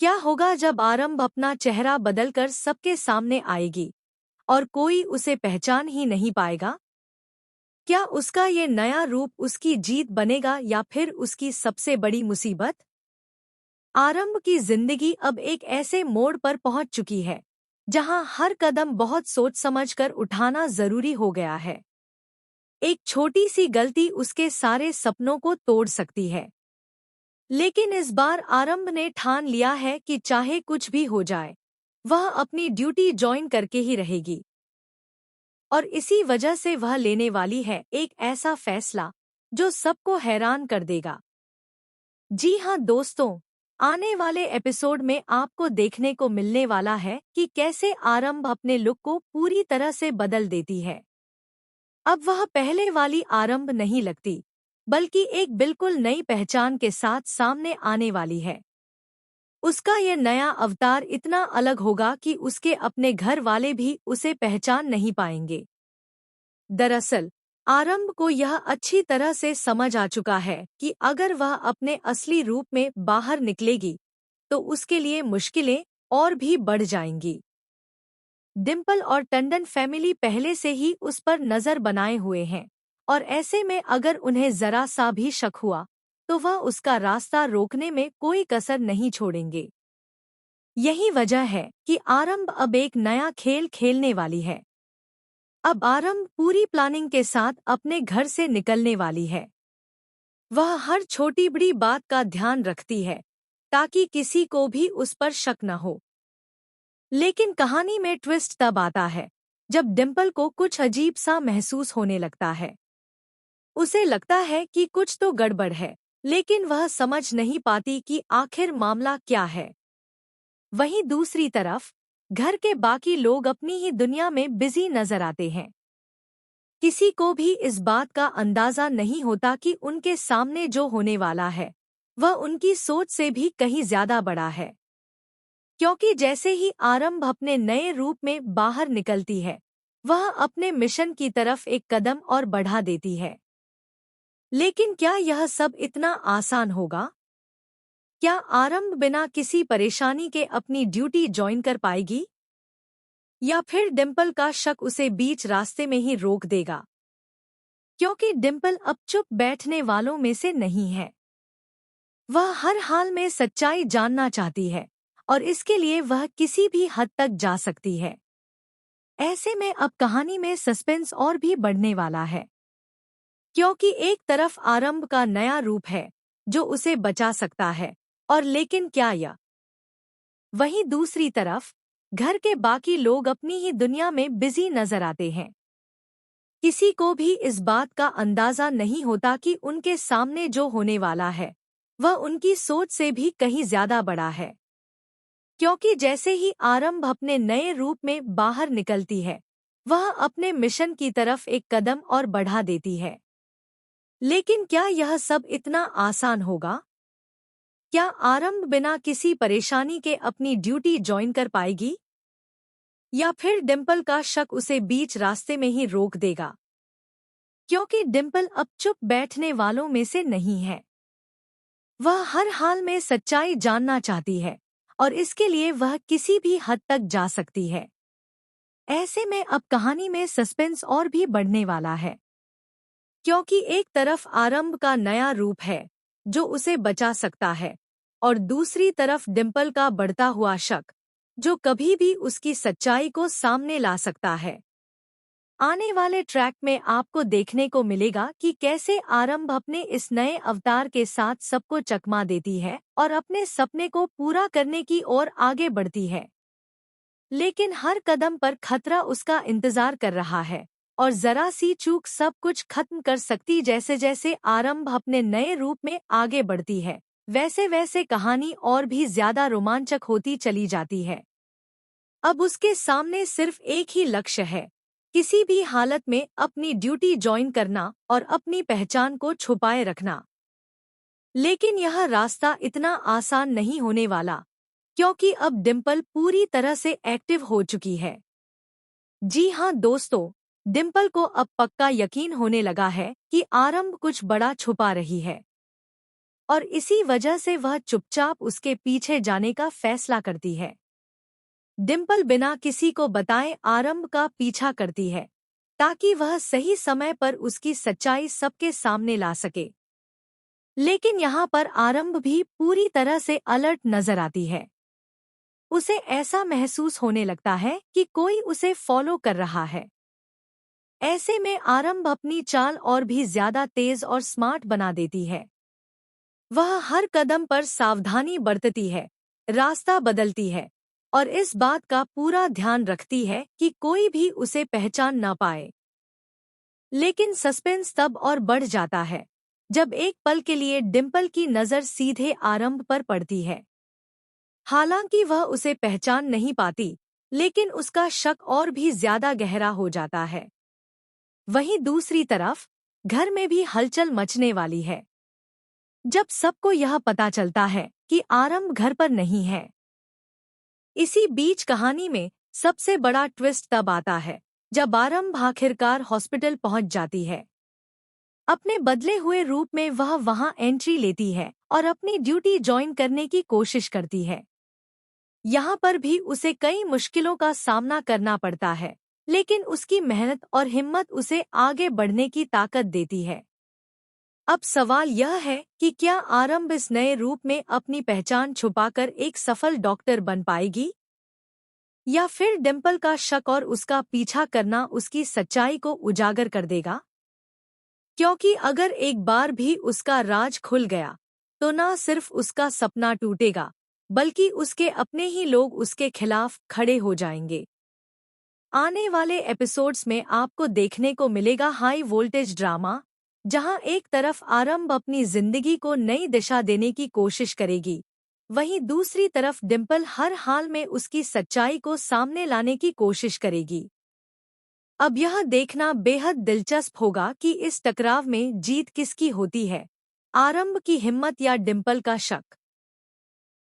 क्या होगा जब आरंभ अपना चेहरा बदलकर सबके सामने आएगी और कोई उसे पहचान ही नहीं पाएगा? क्या उसका ये नया रूप उसकी जीत बनेगा या फिर उसकी सबसे बड़ी मुसीबत? आरंभ की जिंदगी अब एक ऐसे मोड़ पर पहुंच चुकी है जहां हर कदम बहुत सोच समझकर उठाना जरूरी हो गया है। एक छोटी सी गलती उसके सारे सपनों को तोड़ सकती है। लेकिन इस बार आरंभ ने ठान लिया है कि चाहे कुछ भी हो जाए, वह अपनी ड्यूटी ज्वाइन करके ही रहेगी। और इसी वजह से वह लेने वाली है एक ऐसा फैसला जो सबको हैरान कर देगा। जी हाँ दोस्तों, आने वाले एपिसोड में आपको देखने को मिलने वाला है कि कैसे आरंभ अपने लुक को पूरी तरह से बदल देती है। अब वह पहले वाली आरंभ नहीं लगती, बल्कि एक बिल्कुल नई पहचान के साथ सामने आने वाली है। उसका ये नया अवतार इतना अलग होगा कि उसके अपने घर वाले भी उसे पहचान नहीं पाएंगे। दरअसल आरंभ को यह अच्छी तरह से समझ आ चुका है कि अगर वह अपने असली रूप में बाहर निकलेगी तो उसके लिए मुश्किलें और भी बढ़ जाएंगी। डिम्पल और टंडन फैमिली पहले से ही उस पर नजर बनाए हुए हैं और ऐसे में अगर उन्हें जरा सा भी शक हुआ तो वह उसका रास्ता रोकने में कोई कसर नहीं छोड़ेंगे। यही वजह है कि आरंभ अब एक नया खेल खेलने वाली है। अब आरंभ पूरी प्लानिंग के साथ अपने घर से निकलने वाली है। वह हर छोटी बड़ी बात का ध्यान रखती है ताकि किसी को भी उस पर शक न हो। लेकिन कहानी में ट्विस्ट तब आता है जब डिम्पल को कुछ अजीब सा महसूस होने लगता है। उसे लगता है कि कुछ तो गड़बड़ है, लेकिन वह समझ नहीं पाती कि आखिर मामला क्या है। वहीं दूसरी तरफ घर के बाकी लोग अपनी ही दुनिया में बिजी नजर आते हैं। किसी को भी इस बात का अंदाजा नहीं होता कि उनके सामने जो होने वाला है वह उनकी सोच से भी कहीं ज्यादा बड़ा है। क्योंकि जैसे ही आरंभ अपने नए रूप में बाहर निकलती है, वह अपने मिशन की तरफ एक कदम और बढ़ा देती है। लेकिन क्या यह सब इतना आसान होगा? क्या आरंभ बिना किसी परेशानी के अपनी ड्यूटी ज्वाइन कर पाएगी? या फिर डिम्पल का शक उसे बीच रास्ते में ही रोक देगा? क्योंकि डिम्पल अब चुप बैठने वालों में से नहीं है। वह हर हाल में सच्चाई जानना चाहती है और इसके लिए वह किसी भी हद तक जा सकती है। ऐसे में अब कहानी में सस्पेंस और भी बढ़ने वाला है, क्योंकि एक तरफ आरंभ का नया रूप है जो उसे बचा सकता है, और लेकिन क्या यह वहीं दूसरी तरफ घर के बाकी लोग अपनी ही दुनिया में बिजी नजर आते हैं। किसी को भी इस बात का अंदाजा नहीं होता कि उनके सामने जो होने वाला है वह उनकी सोच से भी कहीं ज्यादा बड़ा है। क्योंकि जैसे ही आरंभ अपने नए रूप में बाहर निकलती है, वह अपने मिशन की तरफ एक कदम और बढ़ा देती है। लेकिन क्या यह सब इतना आसान होगा? क्या आरंभ बिना किसी परेशानी के अपनी ड्यूटी ज्वाइन कर पाएगी? या फिर डिम्पल का शक उसे बीच रास्ते में ही रोक देगा? क्योंकि डिम्पल अब चुप बैठने वालों में से नहीं है। वह हर हाल में सच्चाई जानना चाहती है और इसके लिए वह किसी भी हद तक जा सकती है। ऐसे में अब कहानी में सस्पेंस और भी बढ़ने वाला है, क्योंकि एक तरफ आरंभ का नया रूप है जो उसे बचा सकता है, और दूसरी तरफ डिम्पल का बढ़ता हुआ शक जो कभी भी उसकी सच्चाई को सामने ला सकता है। आने वाले ट्रैक में आपको देखने को मिलेगा कि कैसे आरंभ अपने इस नए अवतार के साथ सबको चकमा देती है और अपने सपने को पूरा करने की ओर आगे बढ़ती है। लेकिन हर कदम पर खतरा उसका इंतजार कर रहा है और जरा सी चूक सब कुछ खत्म कर सकती। जैसे जैसे आरंभ अपने नए रूप में आगे बढ़ती है, वैसे वैसे कहानी और भी ज्यादा रोमांचक होती चली जाती है। अब उसके सामने सिर्फ एक ही लक्ष्य है, किसी भी हालत में अपनी ड्यूटी ज्वाइन करना और अपनी पहचान को छुपाए रखना। लेकिन यह रास्ता इतना आसान नहीं होने वाला, क्योंकि अब डिम्पल पूरी तरह से एक्टिव हो चुकी है। जी हाँ दोस्तों, डिम्पल को अब पक्का यकीन होने लगा है कि आरंभ कुछ बड़ा छुपा रही है। और इसी वजह से वह चुपचाप उसके पीछे जाने का फैसला करती है। डिम्पल बिना किसी को बताए आरंभ का पीछा करती है ताकि वह सही समय पर उसकी सच्चाई सबके सामने ला सके। लेकिन यहाँ पर आरंभ भी पूरी तरह से अलर्ट नजर आती है। उसे ऐसा महसूस होने लगता है कि कोई उसे फॉलो कर रहा है। ऐसे में आरंभ अपनी चाल और भी ज्यादा तेज और स्मार्ट बना देती है। वह हर कदम पर सावधानी बरतती है, रास्ता बदलती है और इस बात का पूरा ध्यान रखती है कि कोई भी उसे पहचान न पाए। लेकिन सस्पेंस तब और बढ़ जाता है जब एक पल के लिए डिम्पल की नज़र सीधे आरंभ पर पड़ती है। हालांकि वह उसे पहचान नहीं पाती, लेकिन उसका शक और भी ज्यादा गहरा हो जाता है। वहीं दूसरी तरफ घर में भी हलचल मचने वाली है जब सबको यह पता चलता है कि आरंभ घर पर नहीं है। इसी बीच कहानी में सबसे बड़ा ट्विस्ट तब आता है जब आरंभ आखिरकार हॉस्पिटल पहुंच जाती है। अपने बदले हुए रूप में वह वहां एंट्री लेती है और अपनी ड्यूटी ज्वाइन करने की कोशिश करती है। यहाँ पर भी उसे कई मुश्किलों का सामना करना पड़ता है, लेकिन उसकी मेहनत और हिम्मत उसे आगे बढ़ने की ताकत देती है। अब सवाल यह है कि क्या आरंभ इस नए रूप में अपनी पहचान छुपाकर एक सफल डॉक्टर बन पाएगी, या फिर डिम्पल का शक और उसका पीछा करना उसकी सच्चाई को उजागर कर देगा? क्योंकि अगर एक बार भी उसका राज खुल गया तो न सिर्फ उसका सपना टूटेगा, बल्कि उसके अपने ही लोग उसके खिलाफ खड़े हो जाएंगे। आने वाले एपिसोड्स में आपको देखने को मिलेगा हाई वोल्टेज ड्रामा, जहां एक तरफ आरंभ अपनी जिंदगी को नई दिशा देने की कोशिश करेगी, वहीं दूसरी तरफ डिम्पल हर हाल में उसकी सच्चाई को सामने लाने की कोशिश करेगी। अब यह देखना बेहद दिलचस्प होगा कि इस टकराव में जीत किसकी होती है, आरंभ की हिम्मत या डिम्पल का शक।